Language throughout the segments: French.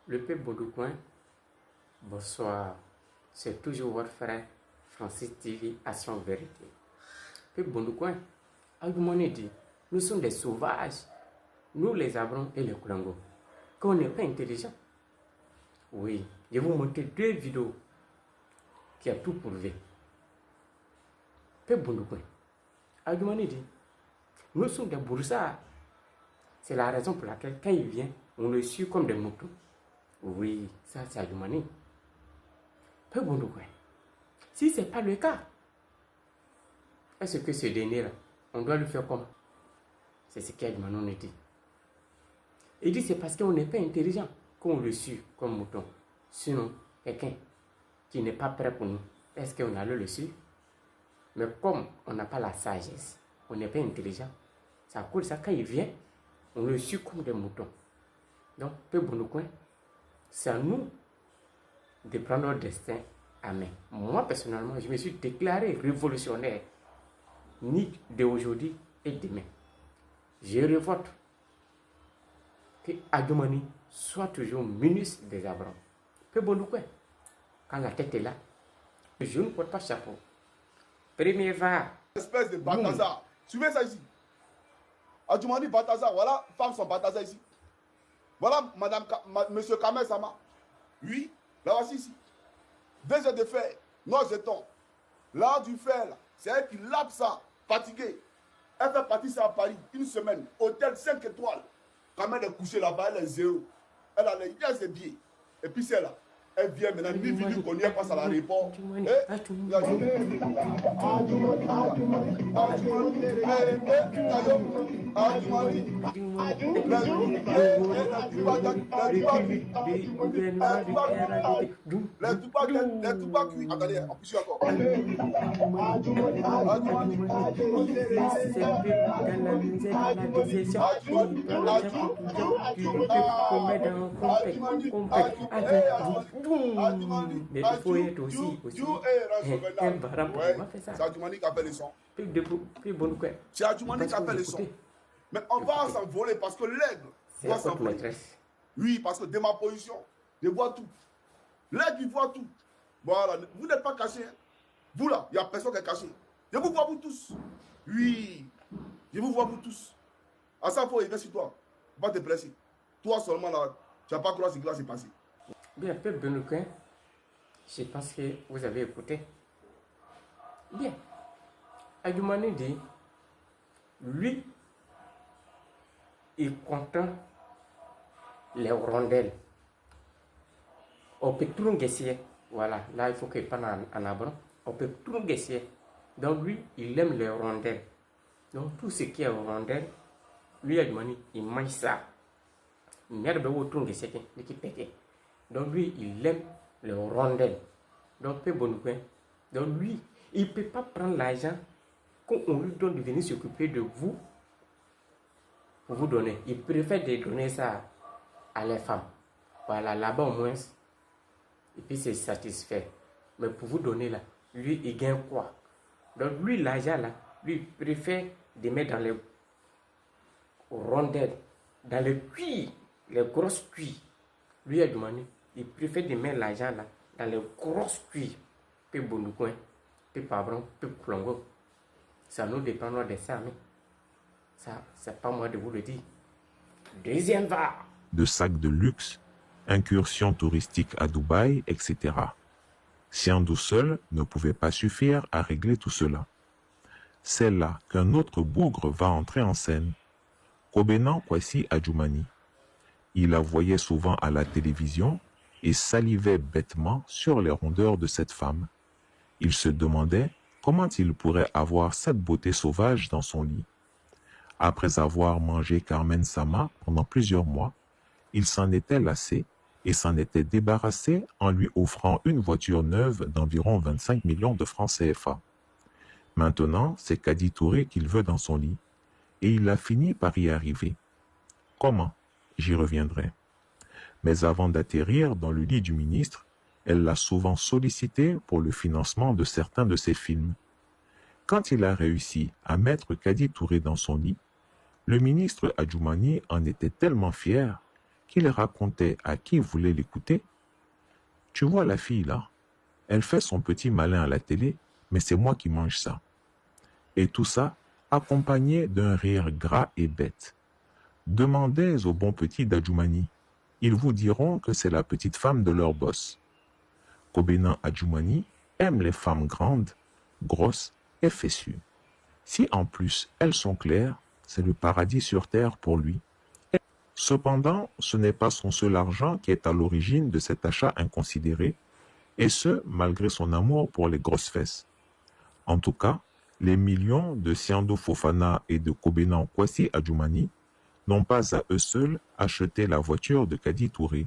Le peuple Baudoucoin, bonsoir. C'est toujours votre frère Francis TV Action Vérité. Peuple Baudoucoin, Agoumone dit, nous sommes des sauvages, nous les Abrons et les Koulango, qu'on n'est pas intelligent. Oui, je vais vous montrer 2 vidéos qui a tout prouvé. Peuple Baudoucoin, Agoumone dit, nous sommes des broussards. C'est la raison pour laquelle quand il vient, on le suit comme des moutons. Oui, ça c'est Agoumane. Peuple Baudoucoin, si ce n'est pas le cas, est-ce que ce dernier-là, on doit lui faire comment? C'est ce qu'Agoumane nous dit. Il dit c'est parce qu'on n'est pas intelligent qu'on le suit comme mouton. Sinon, quelqu'un qui n'est pas prêt pour nous, est-ce qu'on allait le suivre? Mais comme on n'a pas la sagesse, on n'est pas intelligent, ça coule ça quand il vient, on le suit comme des moutons. Donc, Peuple Baudoucoin, c'est à nous de prendre notre destin à main. Moi, personnellement, je me suis déclaré révolutionnaire, ni d'aujourd'hui et demain. Je révolte que Agoumane soit toujours ministre des Abrams. Peuple Baudoucoin, quand la tête est là, je ne porte pas chapeau. Premier va. Espèce de Bataza. Suivez ça ici. Adjoumani Bataza, voilà, femmes sont Bataza ici. Voilà, monsieur Kamel Sama. Oui, là voici ici. 2 heures de fer, non jetons. Là du fer, là, c'est elle qui lave ça, fatiguée. Elle fait partie ça à Paris, 1 semaine, hôtel 5 étoiles. Kamel est couché là-bas, elle est 0. Elle a les yeux et pieds. Et puis c'est là. Elle vient maintenant, ni venu qu'on y passe à l'aéroport. Mais il faut être aussi un baram pour pouvoir faire ça. C'est Adjoumani qui a fait les sons. C'est Adjoumani qui a fait les sons. Mais on va s'envoler parce que l'aigle doit s'envoler. Oui, parce que de ma position, je vois tout. L'aigle, il voit tout. Voilà, vous n'êtes pas cachés. Hein. Vous là, il n'y a personne qui est caché. Je vous vois vous tous. Oui, je vous vois vous tous. À ça, il faut aider sur toi. Pas te presser. Toi seulement là, tu n'as pas croire ce qui va se passer. Bien, Peuple Baudoucoin, je pense que vous avez écouté. Bien. Agoumane dit, lui, il compte les rondelles. On peut tout essayer. Voilà, là il faut qu'il parle en abron. On peut tout essayer. Donc lui, il aime les rondelles. Donc tout ce qui est rondelles, lui, Agoumane, il mange ça. Merde, vous tout essayer, qui pète. Donc lui, il aime les rondelles. Donc Peuple Baudoucoin, donc lui, il ne peut pas prendre l'argent qu'on lui donne de venir s'occuper de vous pour vous donner. Il préfère de donner ça à les femmes. Voilà, là-bas au moins, et puis c'est satisfait. Mais pour vous donner là, lui, il gagne quoi? Donc lui, l'argent là, lui, il préfère de mettre dans les rondelles, dans les cuits, les grosses cuits. Lui a demandé, il préfère de mettre l'argent là, dans les grosses cuits. Peuple Baudoucoin, Peuple Abram, Peuple Koulango. Ça nous dépend des armées. Ça, c'est pas moi de vous le dire. Deuxième va. De sacs de luxe, incursions touristiques à Dubaï, etc. Siandou seul ne pouvait pas suffire à régler tout cela. C'est là qu'un autre bougre va entrer en scène. Kobenan Kwasi Adjoumani. Il la voyait souvent à la télévision et salivait bêtement sur les rondeurs de cette femme. Il se demandait comment il pourrait avoir cette beauté sauvage dans son lit. Après avoir mangé Carmen Sama pendant plusieurs mois, il s'en était lassé et s'en était débarrassé en lui offrant une voiture neuve d'environ 25 millions de francs CFA. Maintenant, c'est Kadi Touré qu'il veut dans son lit et il a fini par y arriver. Comment? J'y reviendrai. Mais avant d'atterrir dans le lit du ministre, elle l'a souvent sollicité pour le financement de certains de ses films. Quand il a réussi à mettre Kadi Touré dans son lit, le ministre Adjoumani en était tellement fier qu'il racontait à qui voulait l'écouter. Tu vois la fille là, elle fait son petit malin à la télé, mais c'est moi qui mange ça. Et tout ça accompagné d'un rire gras et bête. Demandez aux bons petits d'Adjoumani. Ils vous diront que c'est la petite femme de leur boss. Kobena Adjoumani aime les femmes grandes, grosses et fessues. Si en plus elles sont claires, c'est le paradis sur terre pour lui. Cependant, ce n'est pas son seul argent qui est à l'origine de cet achat inconsidéré, et ce, malgré son amour pour les grosses fesses. En tout cas, les millions de Siando Fofana et de Kobena Kwasi Adjoumani n'ont pas à eux seuls acheté la voiture de Kadi Touré.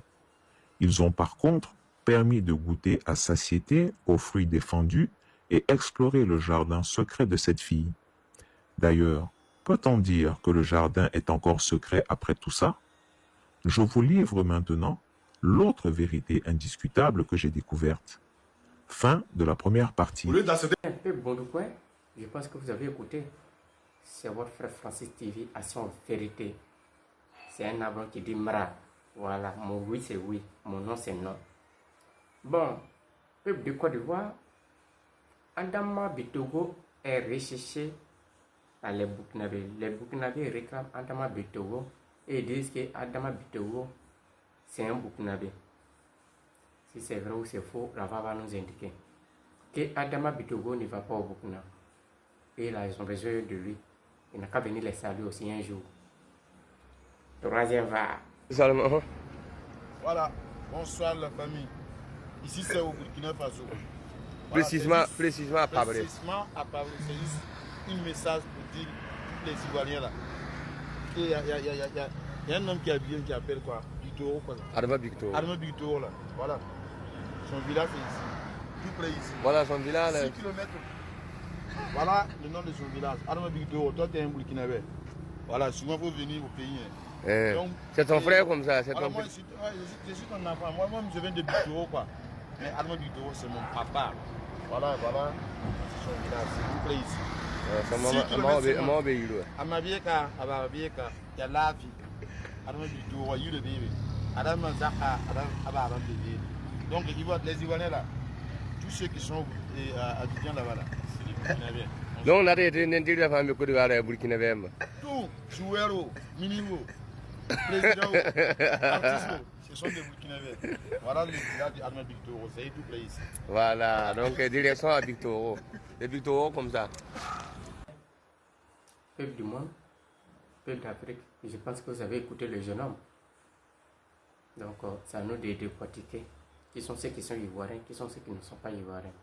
Ils ont par contre permis de goûter à satiété aux fruits défendus et explorer le jardin secret de cette fille. D'ailleurs, peut-on dire que le jardin est encore secret après tout ça? Je vous livre maintenant l'autre vérité indiscutable que j'ai découverte. Fin de la première partie. Au lieu d'accepter. Un peu bon de coin, je pense que vous avez écouté. C'est votre frère Francis TV à son vérité. C'est un arbre qui dit Mra. Voilà, mon oui c'est oui, mon non c'est non. Bon, peuple de Côte d'Ivoire, Adama Bitogo est recherché par les Burkinabés. Les Burkinabés réclament Adama Bitogo et ils disent que Adama Bitogo c'est un Burkinabé. Si c'est vrai ou c'est faux, la va nous indiquer que Adama Bitogo ne va pas au Burkina. Et là, ils ont besoin de lui. Il n'a qu'à venir les saluer aussi un jour. Troisième va. Seulement. Voilà. Bonsoir la famille. Ici c'est au Burkina Faso. Voilà, précisément à Pabré. Précisément à Pabré. C'est juste un message pour dire tous les Ivoiriens là. Il y a un homme qui est habillé qui appelle quoi? Bictoro quoi. Adama Bictoro. Adama Bictoro là. Voilà. Son village est ici. Tout près ici. Voilà son village. 6 km. Voilà le nom de son village. Adama Bictoro. Toi tu es un Burkinabé. Voilà, souvent il faut venir au pays. Hein. C'est ton frère comme ça, c'est ton moi, je suis ton enfant. Moi-même, je viens de Bictoro, quoi. Mais Adama Bictoro, c'est mon papa. Voilà, c'est son village. C'est tout près ici. C'est mon pays. Amabieka, il y a la vie. Adama Bictoro, il y a le bébé. Adama Zaka, Adama bébé. Donc, les Ivoiriens là, tous ceux qui sont à Abidjan là-bas, c'est des Burkinabés. Donc, on a été une intérêt à Côte d'Ivoire et Burkinabé. Tout, joueur, minimo. Président, artiste, ce sont des Burkinabés. Voilà le village d'Adama Bictoro, c'est tout près ici. Voilà, donc direction à Bictoro. Les Bictoro comme ça. Peuple du monde, peuple d'Afrique, je pense que vous avez écouté le jeune homme. Donc, c'est à nous de décortiquer qui sont ceux qui sont ivoiriens, qui sont ceux qui ne sont pas ivoiriens.